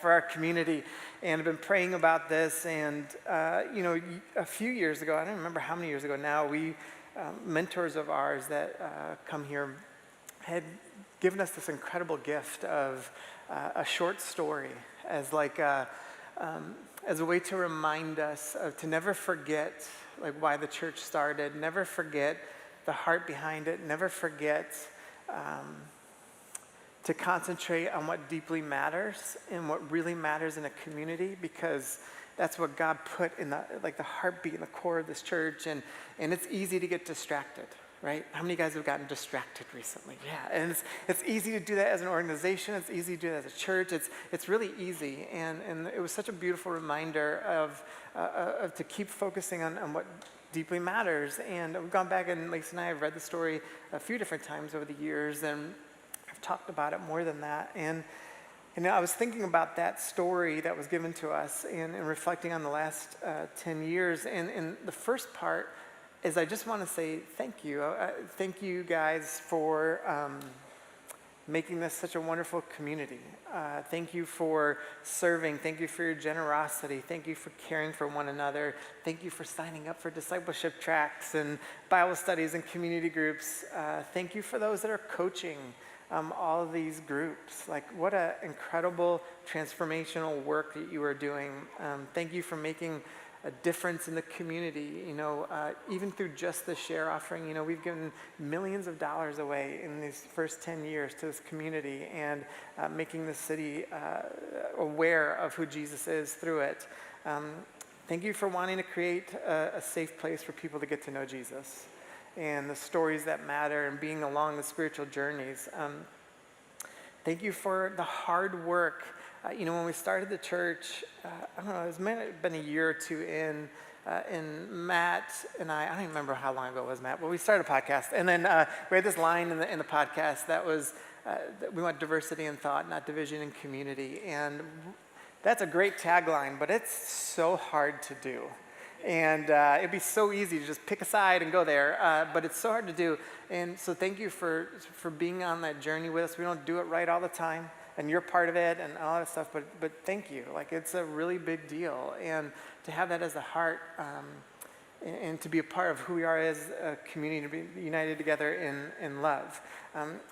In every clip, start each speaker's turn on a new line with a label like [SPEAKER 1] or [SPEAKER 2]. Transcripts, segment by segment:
[SPEAKER 1] for our community, and I've been praying about this. And a few years ago, I don't remember how many years ago now, we mentors of ours that come here had given us this incredible gift of a short story as as a way to remind us to never forget why the church started, never forget the heart behind it, never forget to concentrate on what deeply matters and what really matters in a community, because that's what God put in the heartbeat and the core of this church. And it's easy to get distracted, right? How many of you guys have gotten distracted recently? Yeah, and it's easy to do that as an organization. It's easy to do that as a church. It's really easy, and it was such a beautiful reminder of to keep focusing on what deeply matters. And we've gone back, and Lacey and I have read the story a few different times over the years, and I've talked about it more than that. And I was thinking about that story that was given to us and reflecting on the last 10 years. And the first part is I just want to say thank you. Thank you guys for making this such a wonderful community. Thank you for serving. Thank you for your generosity. Thank you for caring for one another. Thank you for signing up for discipleship tracks and Bible studies and community groups. Thank you for those that are coaching all of these groups. What an incredible transformational work that you are doing. Thank you for making a difference in the community. Even through just the share offering, we've given millions of dollars away in these first 10 years to this community, and making the city aware of who Jesus is through it. Thank you for wanting to create a safe place for people to get to know Jesus and the stories that matter and being along the spiritual journeys. Thank you for the hard work. When we started the church, I don't know, it might have been a year or two in, and Matt and I don't even remember how long ago it was, Matt, but we started a podcast. And then we had this line in the podcast that was, that we want diversity in thought, not division in community. And that's a great tagline, but it's so hard to do. And it'd be so easy to just pick a side and go there, but it's so hard to do. And so thank you for being on that journey with us. We don't do it right all the time, and you're part of it and all that stuff, but thank you. It's a really big deal. And to have that as a heart, and to be a part of who we are as a community, to be united together in love.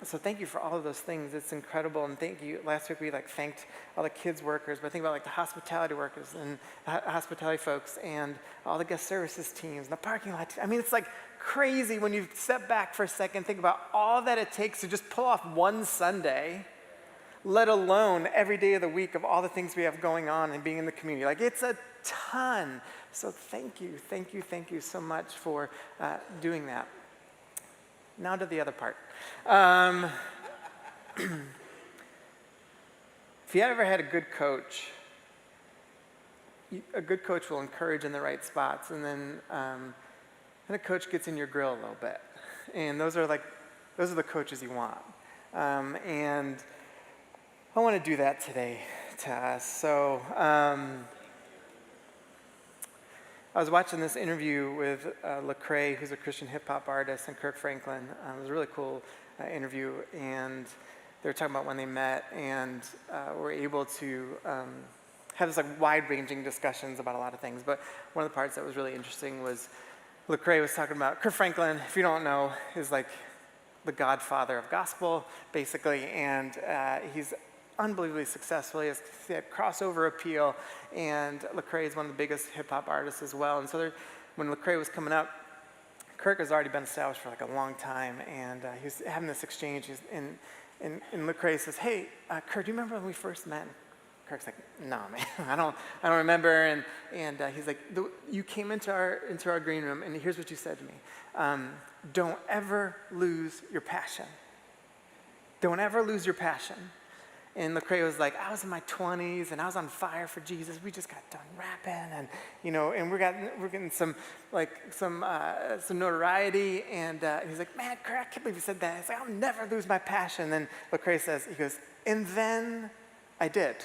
[SPEAKER 1] So thank you for all of those things. It's incredible. And thank you. Last week we thanked all the kids workers, but think about the hospitality workers and hospitality folks and all the guest services teams and the parking lot. It's crazy when you step back for a second, think about all that it takes to just pull off one Sunday, let alone every day of the week of all the things we have going on and being in the community. It's a ton. So thank you so much for doing that. Now to the other part. If you ever had a good coach will encourage in the right spots, and then a coach gets in your grill a little bit. And those are the coaches you want. And I want to do that today to us. So I was watching this interview with Lecrae, who's a Christian hip-hop artist, and Kirk Franklin. It was a really cool interview, and they were talking about when they met and were able to have this wide-ranging discussions about a lot of things. But one of the parts that was really interesting was Lecrae was talking about Kirk Franklin, if you don't know, is the godfather of gospel, basically, and he's unbelievably successful. He had crossover appeal, and Lecrae is one of the biggest hip-hop artists as well. And so when Lecrae was coming up, Kirk has already been established for a long time, and he was having this exchange, and Lecrae says, "Hey, Kirk, do you remember when we first met?" Kirk's like, "No, man, I don't remember." And he's like, "You came into our green room, and here's what you said to me: don't ever lose your passion. Don't ever lose your passion." And Lecrae was like, "I was in my 20s and I was on fire for Jesus. We just got done rapping, and and we're getting some notoriety." And he's like, "Man, Kirk, I can't believe you said that." He's like, "I'll never lose my passion." And then Lecrae says, he goes, "And then I did."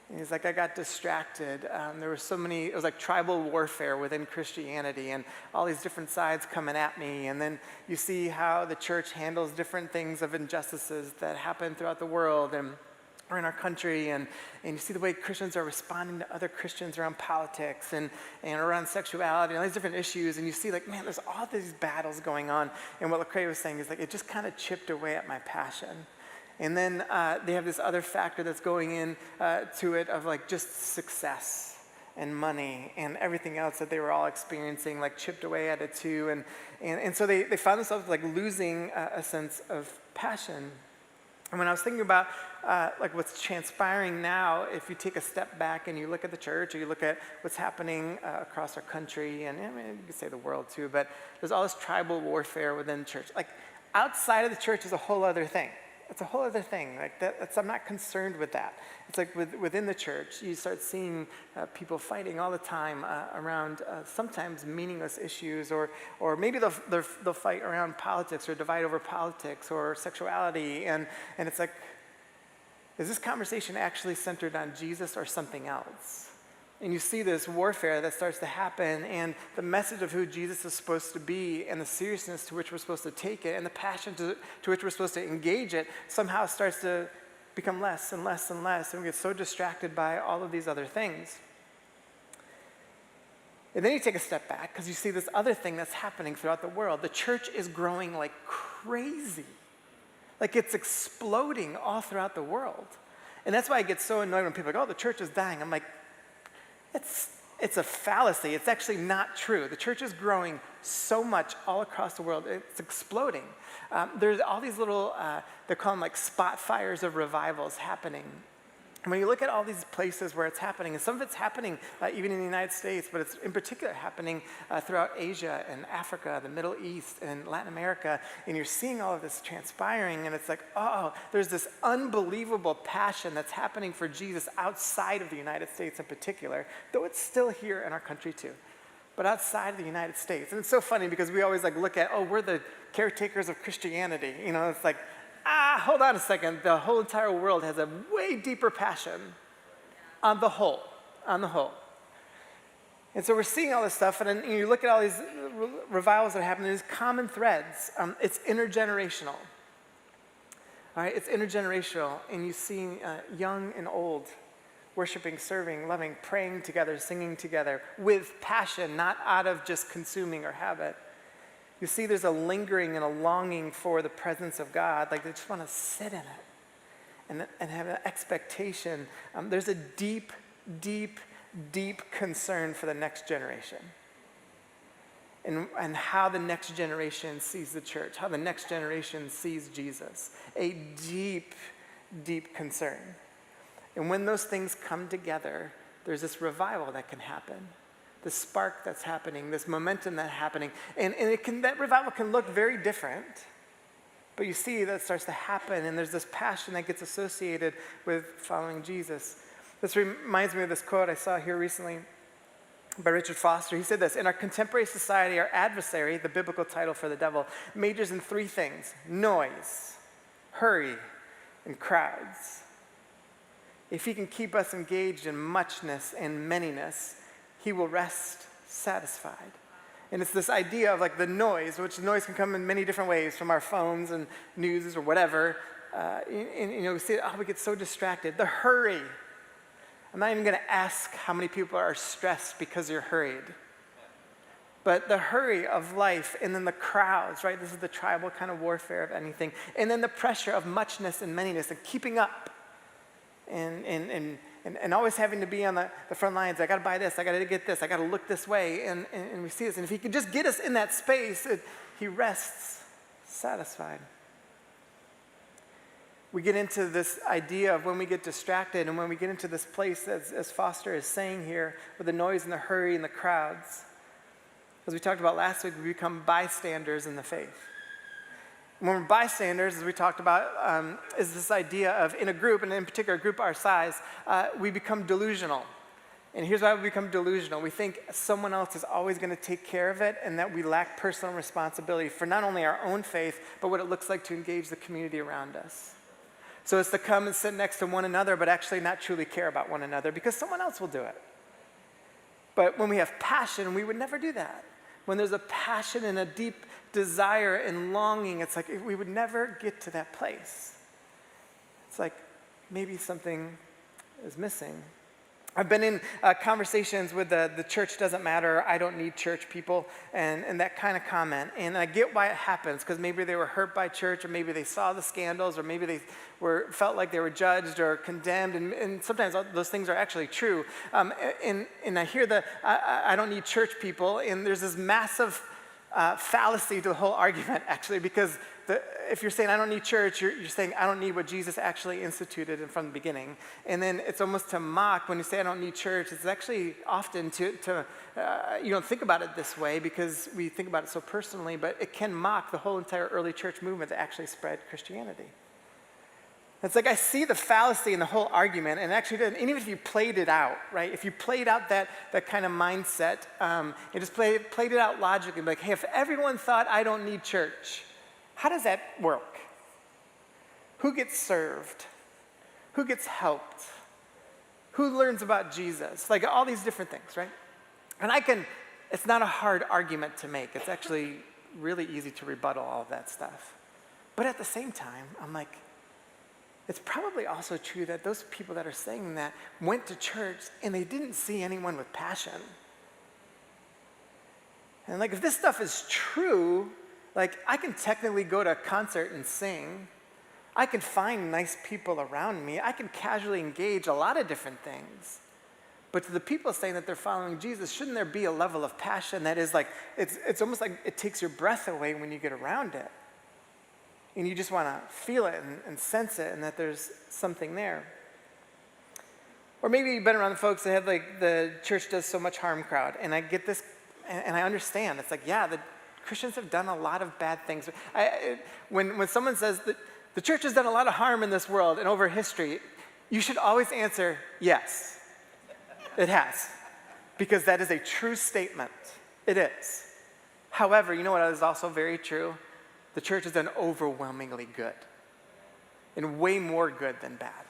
[SPEAKER 1] And he's like, "I got distracted. There were so many, it was like tribal warfare within Christianity and all these different sides coming at me. And then you see how the church handles different things of injustices that happen throughout the world. And or in our country, and you see the way Christians are responding to other Christians around politics and around sexuality and all these different issues, and you see like, man, there's all these battles going on. And what Lecrae was saying is like, it just kind of chipped away at my passion. And then they have this other factor that's going in to it of like just success and money and everything else that they were all experiencing, like chipped away at it too. And so they found themselves like losing a sense of passion. And when I was thinking about like what's transpiring now, if you take a step back and you look at the church, or you look at what's happening across our country, and I mean, you could say the world too, but there's all this tribal warfare within the church. Like outside of the church is a whole other thing. It's a whole other thing. Like I'm not concerned with that. It's like within the church, you start seeing people fighting all the time around sometimes meaningless issues, or maybe they'll fight around politics or divide over politics or sexuality, and it's like, is this conversation actually centered on Jesus or something else? And you see this warfare that starts to happen, and the message of who Jesus is supposed to be, and the seriousness to which we're supposed to take it, and the passion to which we're supposed to engage it, somehow starts to become less and less and less, and we get so distracted by all of these other things. And then you take a step back, because you see this other thing that's happening throughout the world. The church is growing like crazy. Like it's exploding all throughout the world. And that's why I get so annoyed when people are like, oh, the church is dying. I'm like, it's a fallacy. It's actually not true. The church is growing so much all across the world. It's exploding. There's all these little, they call them like spot fires of revivals happening. And when you look at all these places where it's happening, and some of it's happening even in the United States, but it's in particular happening throughout Asia and Africa, the Middle East, and Latin America, and you're seeing all of this transpiring, and it's like, oh, there's this unbelievable passion that's happening for Jesus outside of the United States in particular, though it's still here in our country too, but outside of the United States. And it's so funny because we always like look at, oh, we're the caretakers of Christianity. You know, it's like, hold on a second. The whole entire world has a way deeper passion on the whole. And so we're seeing all this stuff, and then you look at all these revivals that happen, there's common threads. It's intergenerational. All right, it's intergenerational, and you see young and old worshiping, serving, loving, praying together, singing together with passion, not out of just consuming or habit. You see there's a lingering and a longing for the presence of God. Like they just want to sit in it and have an expectation. There's a deep, deep, deep concern for the next generation. And how the next generation sees the church, how the next generation sees Jesus. A deep, deep concern. And when those things come together, there's this revival that can happen. The spark that's happening, this momentum that's happening. And that revival can look very different, but you see that starts to happen, and there's this passion that gets associated with following Jesus. This reminds me of this quote I saw here recently by Richard Foster. He said this: in our contemporary society, our adversary, the biblical title for the devil, majors in three things: noise, hurry, and crowds. If he can keep us engaged in muchness and manyness, he will rest satisfied. And it's this idea of like the noise, which noise can come in many different ways, from our phones and news or whatever. And we see, we get so distracted. The hurry. I'm not even going to ask how many people are stressed because you're hurried. But the hurry of life, and then the crowds, right? This is the tribal kind of warfare of anything. And then the pressure of muchness and manyness and keeping up. And always having to be on the front lines. I got to buy this. I got to get this. I got to look this way. And we see this. And if he could just get us in that space, he rests satisfied. We get into this idea of when we get distracted, and when we get into this place, as Foster is saying here, with the noise and the hurry and the crowds. As we talked about last week, we become bystanders in the faith. When we're bystanders, as we talked about, is this idea of in a group, and in particular a group our size, we become delusional. And here's why we become delusional. We think someone else is always going to take care of it, and that we lack personal responsibility for not only our own faith, but what it looks like to engage the community around us. So it's to come and sit next to one another, but actually not truly care about one another, because someone else will do it. But when we have passion, we would never do that. When there's a passion and a deep desire and longing, it's like we would never get to that place. It's like maybe something is missing. I've been in conversations with the church doesn't matter, I don't need church people, and that kind of comment. And I get why it happens, because maybe they were hurt by church, or maybe they saw the scandals, or maybe they felt like they were judged or condemned, and sometimes those things are actually true. And I hear I don't need church people, and there's this massive fallacy to the whole argument, actually, because if you're saying I don't need church, you're saying I don't need what Jesus actually instituted from the beginning. And then it's almost to mock when you say I don't need church. It's actually often you don't think about it this way because we think about it so personally, but it can mock the whole entire early church movement that actually spread Christianity. It's like I see the fallacy in the whole argument, and actually, even if you played it out, right? If you played out that kind of mindset, and just played it out logically, like, hey, if everyone thought I don't need church, how does that work? Who gets served? Who gets helped? Who learns about Jesus? Like all these different things, right? And it's not a hard argument to make. It's actually really easy to rebuttal all of that stuff. But at the same time, I'm like, it's probably also true that those people that are saying that went to church and they didn't see anyone with passion. And like, if this stuff is true, like, I can technically go to a concert and sing. I can find nice people around me. I can casually engage a lot of different things. But to the people saying that they're following Jesus, shouldn't there be a level of passion that is like, it's almost like it takes your breath away when you get around it. And you just want to feel it and sense it and that there's something there. Or maybe you've been around the folks that have like the church does so much harm crowd. And I get this, and I understand. It's like, yeah, the Christians have done a lot of bad things. When someone says that the church has done a lot of harm in this world and over history, you should always answer, yes, it has. Because that is a true statement. It is. However, you know what is also very true? The church has done overwhelmingly good. And way more good than bad.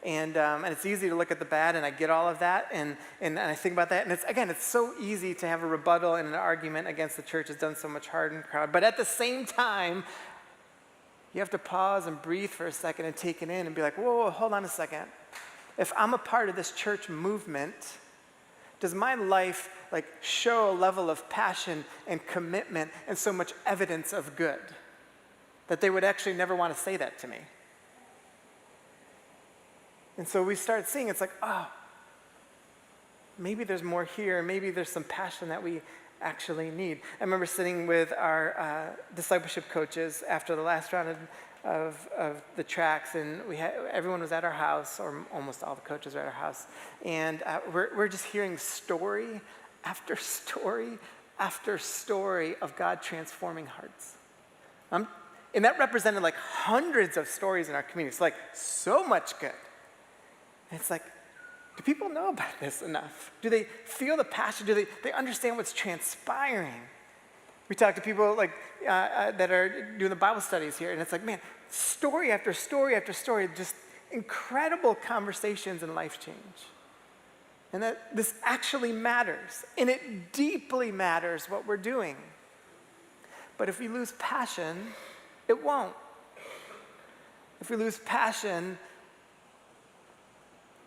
[SPEAKER 1] And it's easy to look at the bad, and I get all of that, and I think about that, and it's so easy to have a rebuttal and an argument against the church has done so much harm crowd, but at the same time, you have to pause and breathe for a second and take it in and be like, whoa, hold on a second. If I'm a part of this church movement, does my life like show a level of passion and commitment and so much evidence of good that they would actually never want to say that to me? And so we start seeing, it's like, oh, maybe there's more here. Maybe there's some passion that we actually need. I remember sitting with our discipleship coaches after the last round of the tracks, and everyone was at our house, or almost all the coaches were at our house, and we're just hearing story after story after story of God transforming hearts. And that represented like hundreds of stories in our community. It's like so much good. And it's like, do people know about this enough? Do they feel the passion? Do they understand what's transpiring? We talk to people like that are doing the Bible studies here, and it's like, man, story after story after story, just incredible conversations and life change. And that this actually matters, and it deeply matters what we're doing. But if we lose passion, it won't. If we lose passion,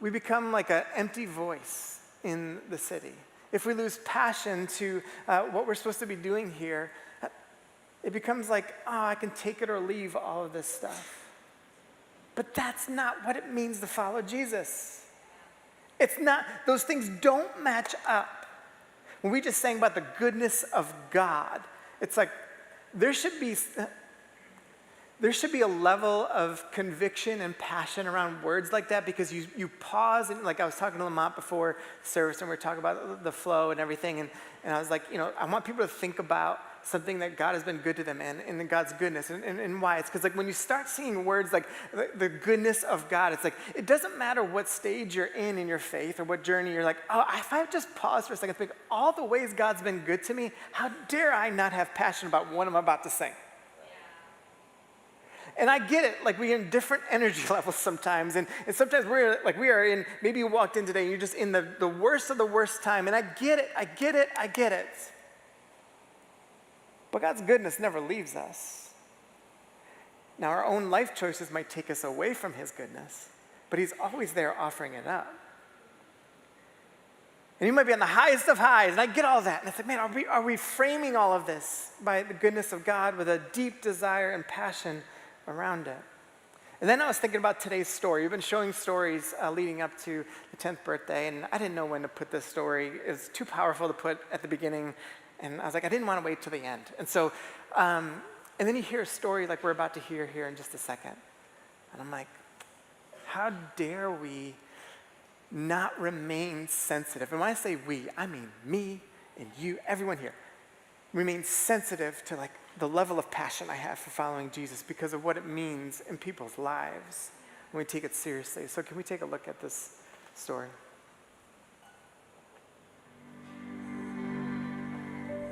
[SPEAKER 1] we become like an empty voice in the city. If we lose passion to what we're supposed to be doing here, it becomes like, oh, I can take it or leave all of this stuff. But that's not what it means to follow Jesus. It's not, those things don't match up. When we just sang about the goodness of God, it's like there should be a level of conviction and passion around words like that, because you pause, and like I was talking to Lamont before service, and we were talking about the flow and everything, and I was like, I want people to think about something that God has been good to them and God's goodness and why. It's because like when you start seeing words like the goodness of God, it's like it doesn't matter what stage you're in your faith or what journey you're like, oh, if I just pause for a second, think all the ways God's been good to me, how dare I not have passion about what I'm about to sing? And I get it, like we're in different energy levels sometimes, and sometimes we are in, maybe you walked in today and you're just in the worst of the worst time, and I get it. But God's goodness never leaves us. Now our own life choices might take us away from his goodness, but he's always there offering it up. And you might be on the highest of highs, and I get all that. And it's like, man, are we framing all of this by the goodness of God with a deep desire and passion around it? And then I was thinking about today's story. You've been showing stories leading up to the 10th birthday, and I didn't know when to put this story. It was too powerful to put at the beginning, and I was like, I didn't want to wait till the end. And so, and then you hear a story like we're about to hear here in just a second. And I'm like, how dare we not remain sensitive? And when I say we, I mean me and you, everyone here. Remain sensitive to like the level of passion I have for following Jesus because of what it means in people's lives when we take it seriously. So can we take a look at this story?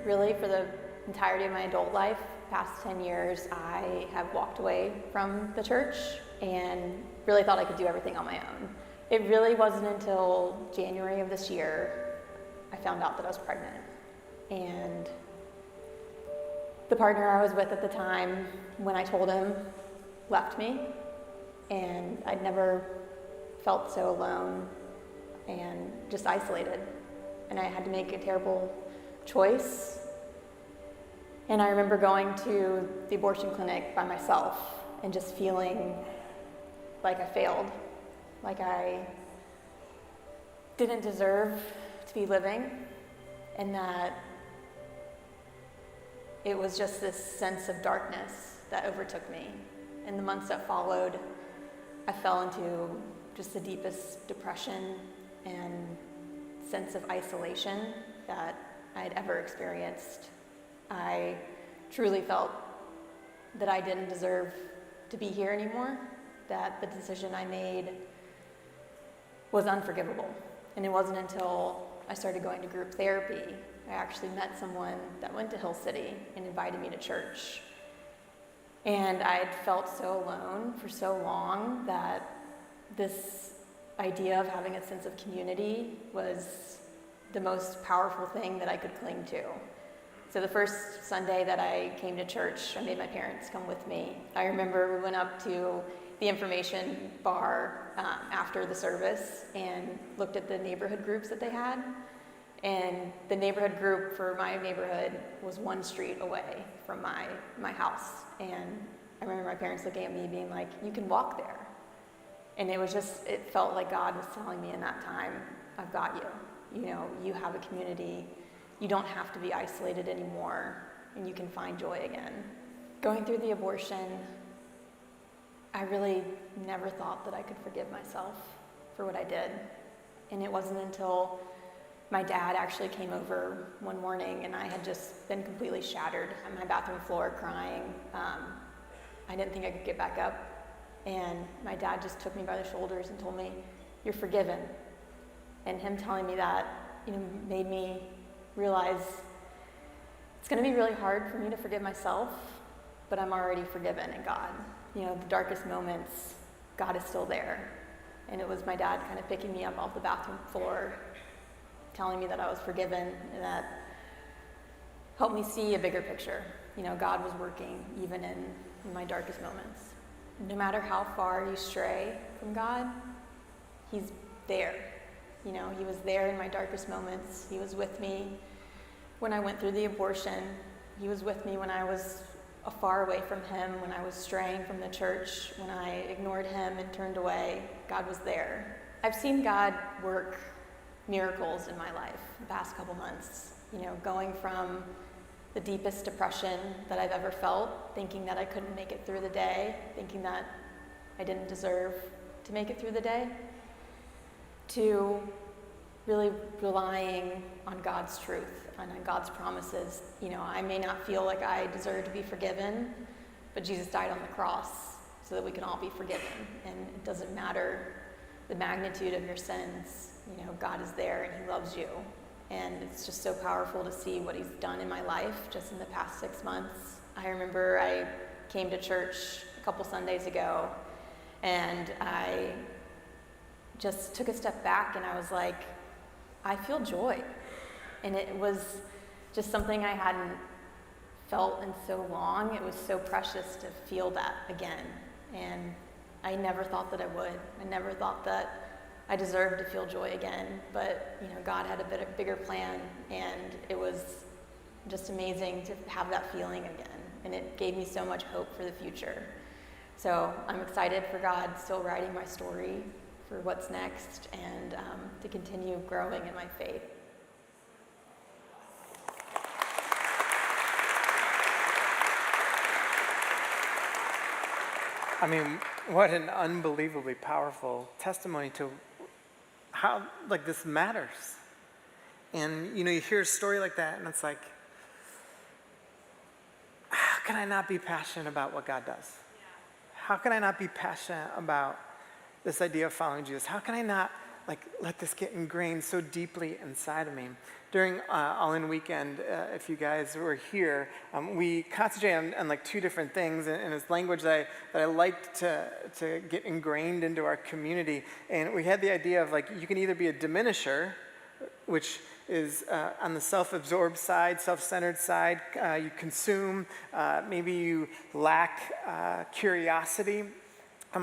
[SPEAKER 2] Really, for the entirety of my adult life, past 10 years, I have walked away from the church and really thought I could do everything on my own. It really wasn't until January of this year I found out that I was pregnant. And the partner I was with at the time, when I told him, left me. And I'd never felt so alone and just isolated. And I had to make a terrible choice. And I remember going to the abortion clinic by myself and just feeling like I failed. Like I didn't deserve to be living, and that it was just this sense of darkness that overtook me. In the months that followed, I fell into just the deepest depression and sense of isolation that I had ever experienced. I truly felt that I didn't deserve to be here anymore, that the decision I made was unforgivable. And it wasn't until I started going to group therapy, I actually met someone that went to Hill City and invited me to church. And I had felt so alone for so long that this idea of having a sense of community was the most powerful thing that I could cling to. So the first Sunday that I came to church, I made my parents come with me. I remember we went up to the information bar after the service and looked at the neighborhood groups that they had. And the neighborhood group for my neighborhood was one street away from my house. And I remember my parents looking at me being like, you can walk there. And it felt like God was telling me in that time, I've got you. You know, you have a community. You don't have to be isolated anymore, and you can find joy again. Going through the abortion, I really never thought that I could forgive myself for what I did. And it wasn't until my dad actually came over one morning and I had just been completely shattered on my bathroom floor crying. I didn't think I could get back up. And my dad just took me by the shoulders and told me, you're forgiven. And him telling me that, made me realize it's going to be really hard for me to forgive myself, but I'm already forgiven in God. The darkest moments, God is still there. And it was my dad kind of picking me up off the bathroom floor, telling me that I was forgiven, and that helped me see a bigger picture. God was working even in my darkest moments. No matter how far you stray from God, He's there. He was there in my darkest moments. He was with me when I went through the abortion. He was with me when I was far away from Him, when I was straying from the church, when I ignored Him and turned away. God was there. I've seen God work miracles in my life the past couple months. Going from the deepest depression that I've ever felt, thinking that I couldn't make it through the day, thinking that I didn't deserve to make it through the day, to really relying on God's truth and on God's promises. I may not feel like I deserve to be forgiven, but Jesus died on the cross so that we can all be forgiven. And it doesn't matter the magnitude of your sins. God is there and He loves you. And it's just so powerful to see what He's done in my life just in the past 6 months. I remember I came to church a couple Sundays ago, and I just took a step back and I was like, I feel joy. And it was just something I hadn't felt in so long. It was so precious to feel that again. And I I never thought that I would. I never thought that I deserved to feel joy again, but God had a bigger plan, and it was just amazing to have that feeling again, and it gave me so much hope for the future. So I'm excited for God still writing my story for what's next, and to continue growing in my faith.
[SPEAKER 1] I mean, what an unbelievably powerful testimony to how, like, this matters. And, you hear a story like that, and it's like, how can I not be passionate about what God does? How can I not be passionate about this idea of following Jesus? How can I not, let this get ingrained so deeply inside of me? During All-In Weekend, if you guys were here, we concentrated on two different things, and it's language that I liked to get ingrained into our community. And we had the idea of you can either be a diminisher, which is on the self-absorbed side, self-centered side. You consume, maybe you lack curiosity,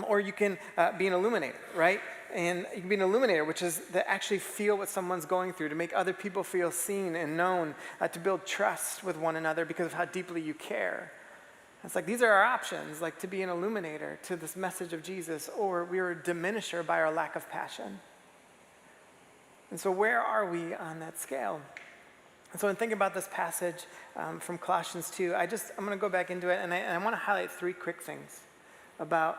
[SPEAKER 1] or you can be an illuminator, right? And you can be an illuminator, which is to actually feel what someone's going through, to make other people feel seen and known, to build trust with one another because of how deeply you care. It's these are our options, to be an illuminator to this message of Jesus, or we're a diminisher by our lack of passion. And so where are we on that scale? And so in thinking about this passage from Colossians 2, I'm going to go back into it, and I want to highlight 3 quick things about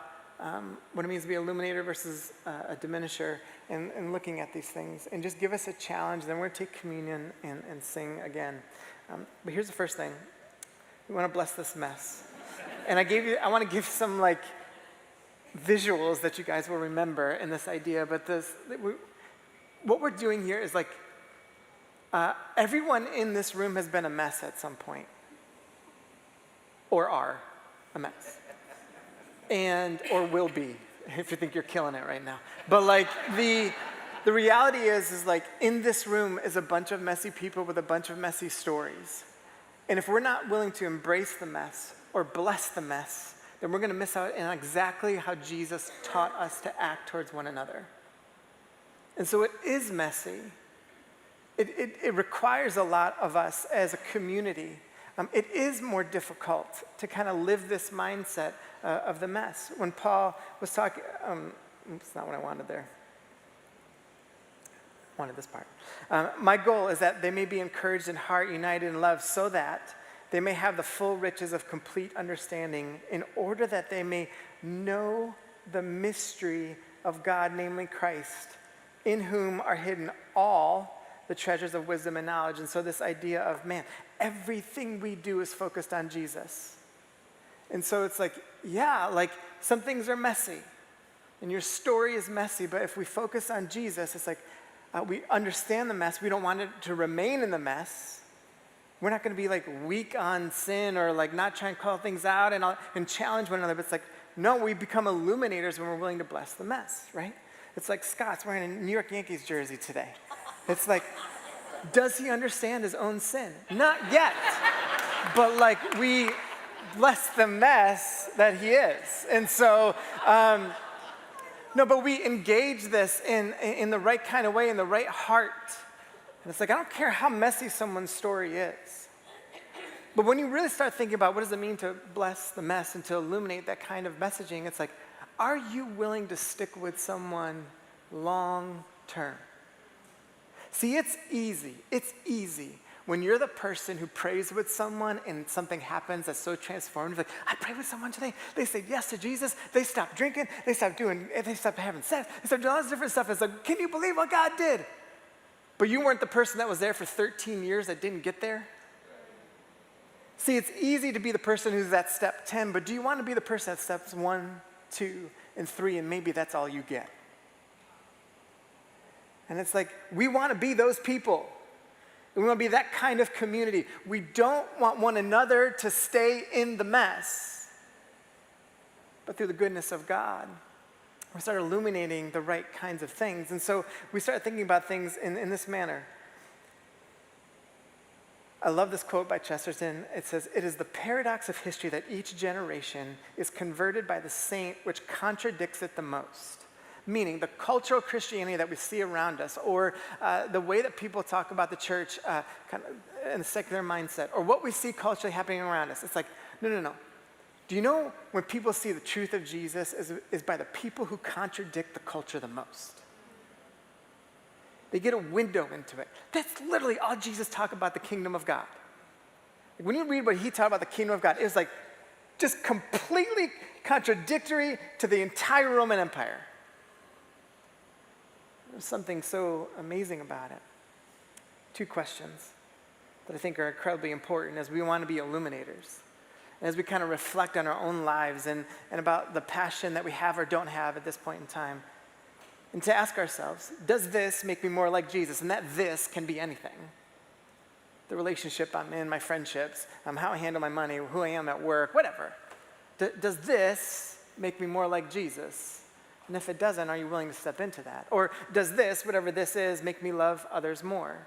[SPEAKER 1] what it means to be an illuminator versus a diminisher, and looking at these things, and just give us a challenge. Then we're going to take communion and sing again. But here's the first thing. We want to bless this mess. And I want to give some visuals that you guys will remember in this idea, but what we're doing here is everyone in this room has been a mess at some point, or are a mess. Or will be, if you think you're killing it right now. But the reality is in this room is a bunch of messy people with a bunch of messy stories. And if we're not willing to embrace the mess or bless the mess, then we're going to miss out on exactly how Jesus taught us to act towards one another. And so it is messy. It requires a lot of us as a community. It is more difficult to kind of live this mindset of the mess. When Paul was talking, it's not what I wanted there. I wanted this part. My goal is that they may be encouraged in heart, united in love, so that they may have the full riches of complete understanding, in order that they may know the mystery of God, namely Christ, in whom are hidden all the treasures of wisdom and knowledge. And so this idea of, everything we do is focused on Jesus. And so it's some things are messy, and your story is messy, but if we focus on Jesus, it's we understand the mess. We don't want it to remain in the mess. We're not going to be weak on sin, or not trying to call things out and challenge one another, but it's no, we become illuminators when we're willing to bless the mess, right? It's Scott's wearing a New York Yankees jersey today. It's does he understand his own sin? Not yet. But we bless the mess that he is. And so, no, but we engage this in the right kind of way, in the right heart. And it's I don't care how messy someone's story is. But when you really start thinking about what does it mean to bless the mess and to illuminate that kind of messaging, it's are you willing to stick with someone long term? See, it's easy. It's easy when you're the person who prays with someone and something happens that's so transformative. I prayed with someone today. They said yes to Jesus. They stopped drinking. They stopped having sex. They stopped doing all this different stuff. It's can you believe what God did? But you weren't the person that was there for 13 years that didn't get there. See, it's easy to be the person who's at step 10, but do you want to be the person at steps 1, 2, and 3, and maybe that's all you get? And it's we want to be those people. We want to be that kind of community. We don't want one another to stay in the mess. But through the goodness of God, we start illuminating the right kinds of things. And so we start thinking about things in this manner. I love this quote by Chesterton. It says, "It is the paradox of history that each generation is converted by the saint which contradicts it the most." Meaning the cultural Christianity that we see around us, or the way that people talk about the church kind of in a secular mindset, or what we see culturally happening around us. It's like, no. Do you know when people see the truth of Jesus is by the people who contradict the culture the most? They get a window into it. That's literally all Jesus talked about the kingdom of God. When you read what he taught about the kingdom of God, it was like just completely contradictory to the entire Roman Empire. There's something so amazing about it. 2 questions that I think are incredibly important as we want to be illuminators. And as we kind of reflect on our own lives and about the passion that we have or don't have at this point in time. And to ask ourselves, does this make me more like Jesus? And that this can be anything. The relationship I'm in, my friendships, how I handle my money, who I am at work, whatever. Does this make me more like Jesus? And if it doesn't, are you willing to step into that? Or does this, whatever this is, make me love others more?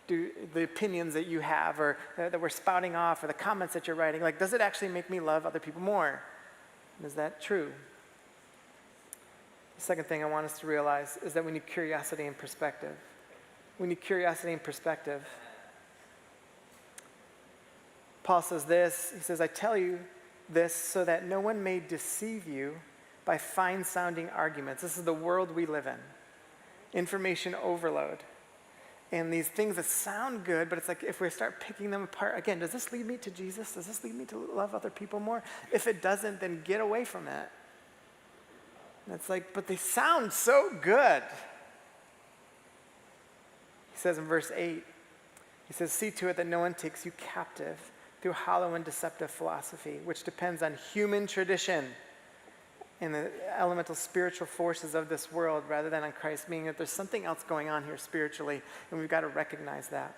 [SPEAKER 1] Do the opinions that you have or that we're spouting off or the comments that you're writing, like, does it actually make me love other people more? And is that true? The second thing I want us to realize is that we need curiosity and perspective. We need curiosity and perspective. Paul says this, he says, "I tell you this so that no one may deceive you by fine-sounding arguments." This is the world we live in. Information overload. And these things that sound good, but it's like if we start picking them apart, again, does this lead me to Jesus? Does this lead me to love other people more? If it doesn't, then get away from it. And it's like, but they sound so good. He says in verse 8, he says, "See to it that no one takes you captive through hollow and deceptive philosophy, which depends on human tradition and the elemental spiritual forces of this world rather than on Christ," meaning that there's something else going on here spiritually, and we've got to recognize that.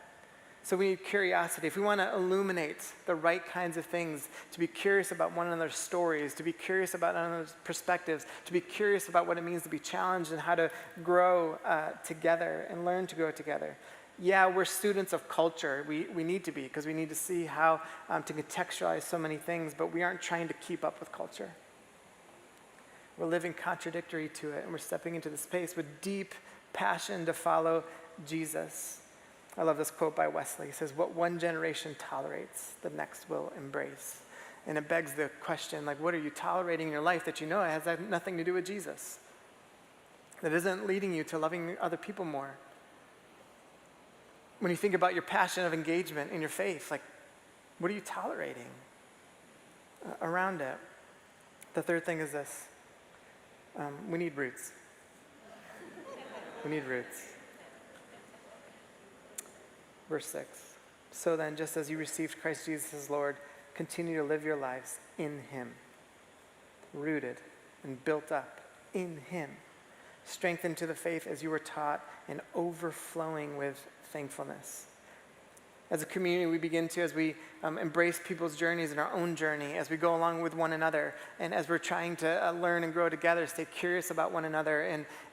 [SPEAKER 1] So we need curiosity. If we want to illuminate the right kinds of things, to be curious about one another's stories, to be curious about one another's perspectives, to be curious about what it means to be challenged and how to grow together and learn to grow together. Yeah, we're students of culture. We need to be, because we need to see how to contextualize so many things, but we aren't trying to keep up with culture. We're living contradictory to it, and we're stepping into the space with deep passion to follow Jesus. I love this quote by Wesley. He says, "What one generation tolerates, the next will embrace." And it begs the question, like, what are you tolerating in your life that you know has nothing to do with Jesus? That isn't leading you to loving other people more? When you think about your passion of engagement in your faith, like, what are you tolerating around it? The third thing is this. We need roots. We need roots. Verse 6. "So then, just as you received Christ Jesus as Lord, continue to live your lives in him, rooted and built up in him, strengthened to the faith as you were taught, and overflowing with thankfulness." As a community, we begin to, as we embrace people's journeys and our own journey, as we go along with one another, and as we're trying to learn and grow together, stay curious about one another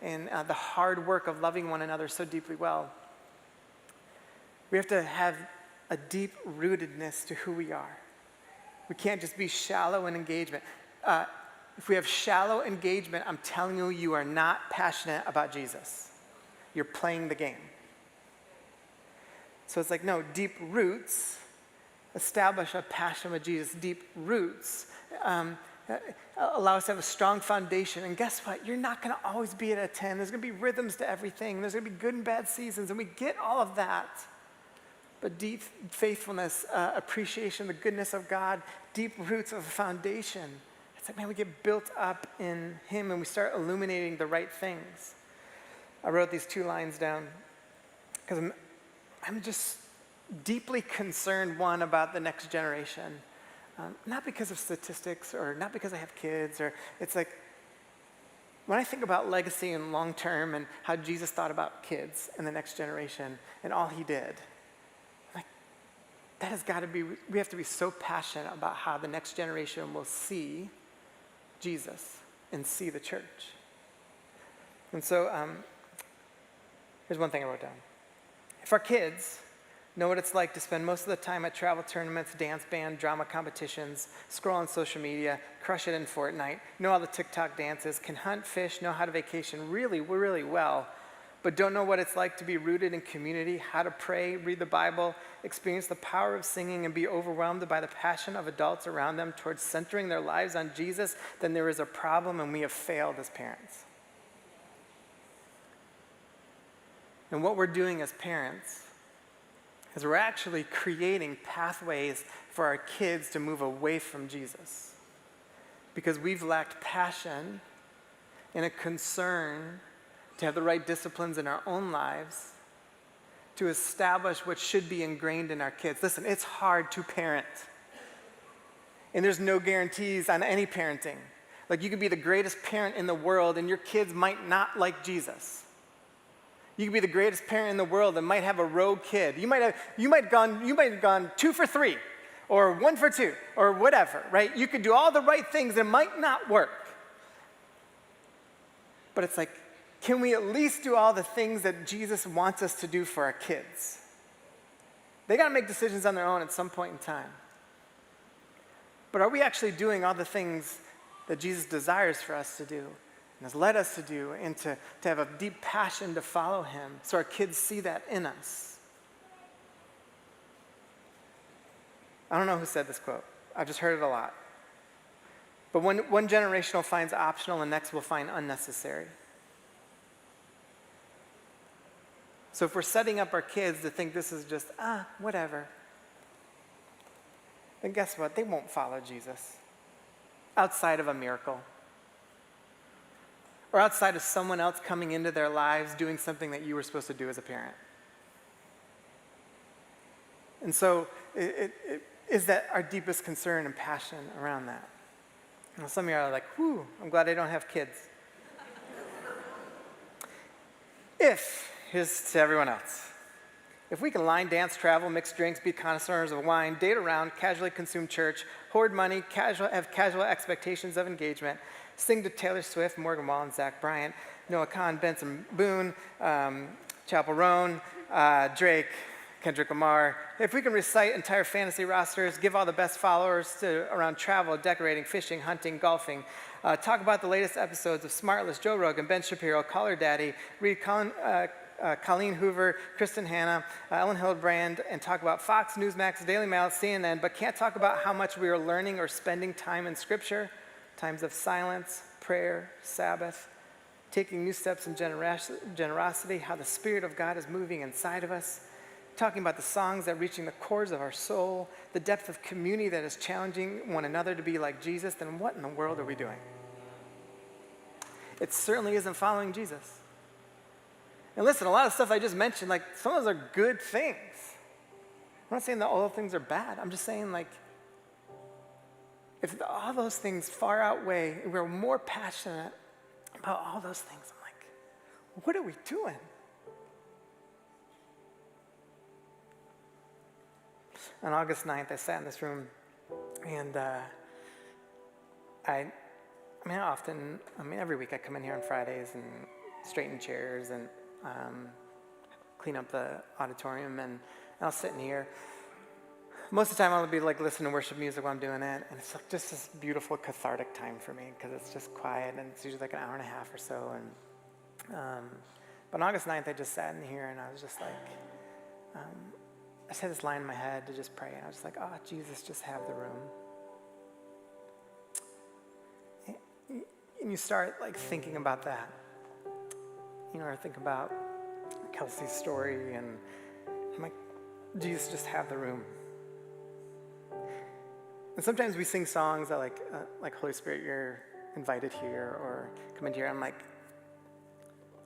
[SPEAKER 1] and the hard work of loving one another so deeply well. We have to have a deep rootedness to who we are. We can't just be shallow in engagement. If we have shallow engagement, I'm telling you, you are not passionate about Jesus. You're playing the game. So it's like, no, deep roots establish a passion with Jesus. Deep roots allow us to have a strong foundation. And guess what? You're not going to always be at a 10. There's going to be rhythms to everything. There's going to be good and bad seasons, and we get all of that. But deep faithfulness, appreciation, the goodness of God, deep roots of a foundation. It's like, man, we get built up in him, and we start illuminating the right things. I wrote these 2 lines down because I'm just deeply concerned, one, about the next generation. Not because of statistics or not because I have kids, or it's like, when I think about legacy and long term and how Jesus thought about kids and the next generation and all he did, like, that has got to be, we have to be so passionate about how the next generation will see Jesus and see the church. And so here's one thing I wrote down. If our kids know what it's like to spend most of the time at travel tournaments, dance band, drama competitions, scroll on social media, crush it in Fortnite, know all the TikTok dances, can hunt, fish, know how to vacation really, really well, but don't know what it's like to be rooted in community, how to pray, read the Bible, experience the power of singing, and be overwhelmed by the passion of adults around them towards centering their lives on Jesus, then there is a problem and we have failed as parents. And what we're doing as parents is we're actually creating pathways for our kids to move away from Jesus because we've lacked passion and a concern to have the right disciplines in our own lives to establish what should be ingrained in our kids. Listen, it's hard to parent. And there's no guarantees on any parenting. Like you could be the greatest parent in the world and your kids might not like Jesus. You could be the greatest parent in the world and might have a rogue kid. You might have gone 2 for 3 or 1 for 2 or whatever, right? You could do all the right things and it might not work. But it's like, can we at least do all the things that Jesus wants us to do for our kids? They got to make decisions on their own at some point in time. But are we actually doing all the things that Jesus desires for us to do and has led us to do and to have a deep passion to follow him so our kids see that in us? I don't know who said this quote. I've just heard it a lot. But one generation will find optional and next will find unnecessary. So if we're setting up our kids to think this is just, whatever, then guess what? They won't follow Jesus outside of a miracle or outside of someone else coming into their lives doing something that you were supposed to do as a parent. And so is that our deepest concern and passion around that? Now, some of you are like, whew, I'm glad I don't have kids. Here's to everyone else. If we can line dance, travel, mix drinks, be connoisseurs of wine, date around, casually consume church, hoard money, have casual expectations of engagement, sing to Taylor Swift, Morgan Wallen, Zach Bryant, Noah Kahn, Benson Boone, Chapel Roan, Drake, Kendrick Lamar. If we can recite entire fantasy rosters, give all the best followers around travel, decorating, fishing, hunting, golfing, talk about the latest episodes of Smartless, Joe Rogan, Ben Shapiro, Call Her Daddy, read Colleen Hoover, Kristen Hanna, Ellen Hildebrand, and talk about Fox, Newsmax, Daily Mail, CNN, but can't talk about how much we are learning or spending time in Scripture, times of silence, prayer, Sabbath, taking new steps in generosity, how the Spirit of God is moving inside of us, talking about the songs that are reaching the cores of our soul, the depth of community that is challenging one another to be like Jesus, then what in the world are we doing? It certainly isn't following Jesus. And listen, a lot of stuff I just mentioned, like some of those are good things. I'm not saying that all things are bad. I'm just saying like, if all those things far outweigh, and we're more passionate about all those things, I'm like, what are we doing? On August 9th, I sat in this room, and every week I come in here on Fridays and straighten chairs and clean up the auditorium, and I'll sit in here. Most of the time I'll be like listening to worship music while I'm doing it, and it's like just this beautiful cathartic time for me because it's just quiet, and it's usually like an hour and a half or so. And but on August 9th, I just sat in here, and I was just like, I just had this line in my head to just pray, and I was just like, Jesus, just have the room. And you start like thinking about that. Or think about Kelsey's story, and I'm like, Jesus, just have the room. And sometimes we sing songs that like Holy Spirit, you're invited here, or come into here. I'm like,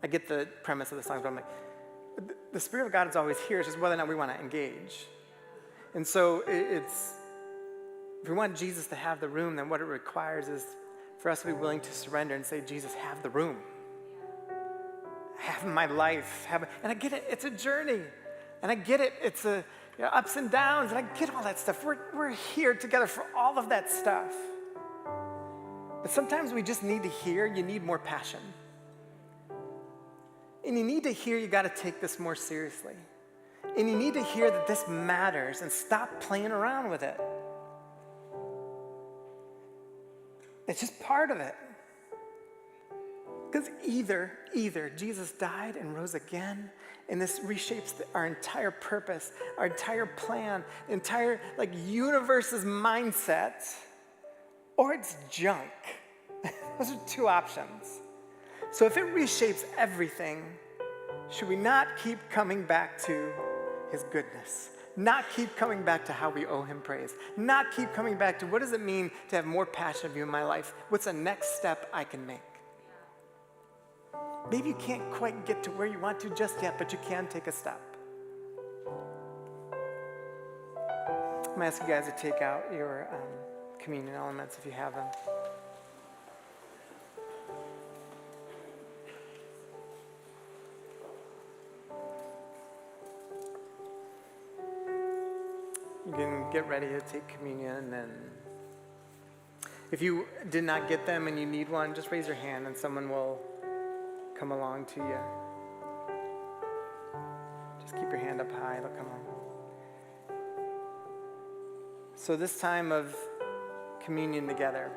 [SPEAKER 1] I get the premise of the song, but I'm like, the Spirit of God is always here. It's just whether or not we want to engage. And so it's, if we want Jesus to have the room, then what it requires is for us to be willing to surrender and say, Jesus, have the room. Have my life. And I get it, it's a journey. And I get it, it's ups and downs, and I get all that stuff. We're here together for all of that stuff. But sometimes we just need to hear, you need more passion. And you need to hear, you got to take this more seriously. And you need to hear that this matters and stop playing around with it. It's just part of it. Because either Jesus died and rose again, and this reshapes our entire purpose, our entire plan, the entire universe's mindset, or it's junk. Those are two options. So if it reshapes everything, should we not keep coming back to his goodness? Not keep coming back to how we owe him praise? Not keep coming back to what does it mean to have more passion of you in my life? What's the next step I can make? Maybe you can't quite get to where you want to just yet, but you can take a step. I'm going to ask you guys to take out your communion elements if you have them. You can get ready to take communion, and if you did not get them and you need one, just raise your hand and someone will come along to you. Just keep your hand up high, they'll come on. So this time of communion together,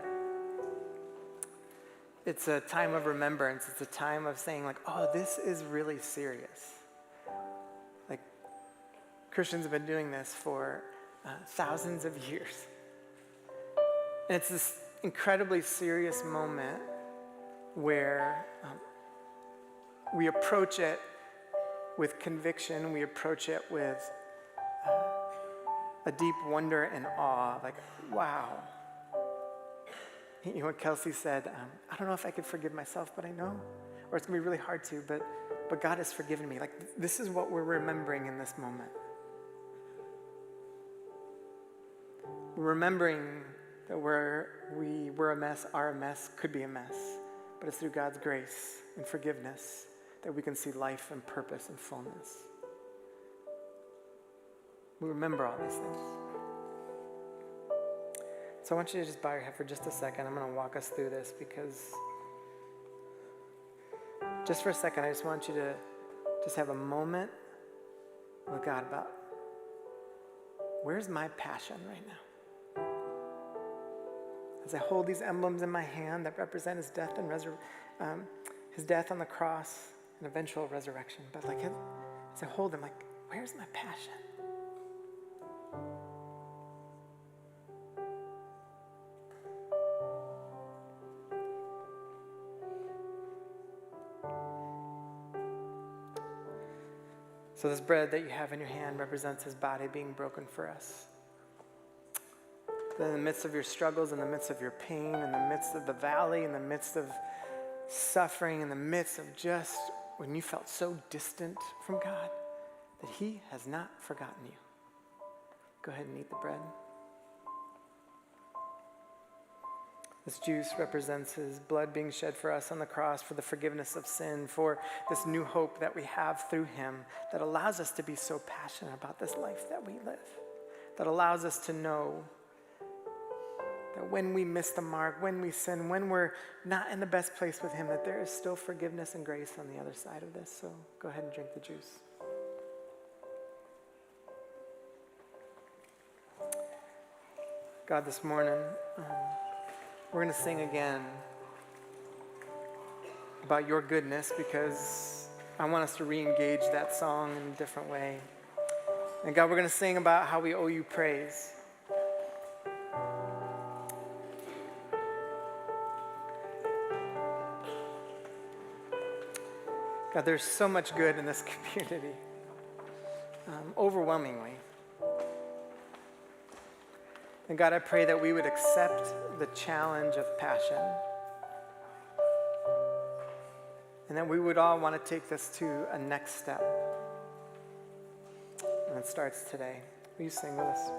[SPEAKER 1] it's a time of remembrance. It's a time of saying oh, this is really serious. Christians have been doing this for thousands of years. And it's this incredibly serious moment where we approach it with conviction. We approach it with a deep wonder and awe. Wow. You know what Kelsey said? I don't know if I could forgive myself, but I know. Or it's going to be really hard to, but God has forgiven me. This is what we're remembering in this moment. We're remembering that we were a mess, are a mess, could be a mess. But it's through God's grace and forgiveness that we can see life and purpose and fullness. We remember all these things. So I want you to just bow your head for just a second. I'm going to walk us through this because just for a second, I just want you to just have a moment with God about where's my passion right now? As I hold these emblems in my hand that represent his death and his death on the cross and eventual resurrection. But as I hold them, where's my passion? So this bread that you have in your hand represents his body being broken for us. In the midst of your struggles, in the midst of your pain, in the midst of the valley, in the midst of suffering, in the midst of just when you felt so distant from God, that he has not forgotten you. Go ahead and eat the bread. This juice represents his blood being shed for us on the cross for the forgiveness of sin, for this new hope that we have through him that allows us to be so passionate about this life that we live, that allows us to know that when we miss the mark, when we sin, when we're not in the best place with him, that there is still forgiveness and grace on the other side of this. So go ahead and drink the juice. God, this morning, we're going to sing again about your goodness because I want us to re-engage that song in a different way. And God, we're going to sing about how we owe you praise. God, there's so much good in this community, overwhelmingly. And God, I pray that we would accept the challenge of passion and that we would all want to take this to a next step. And it starts today. Will you sing with us?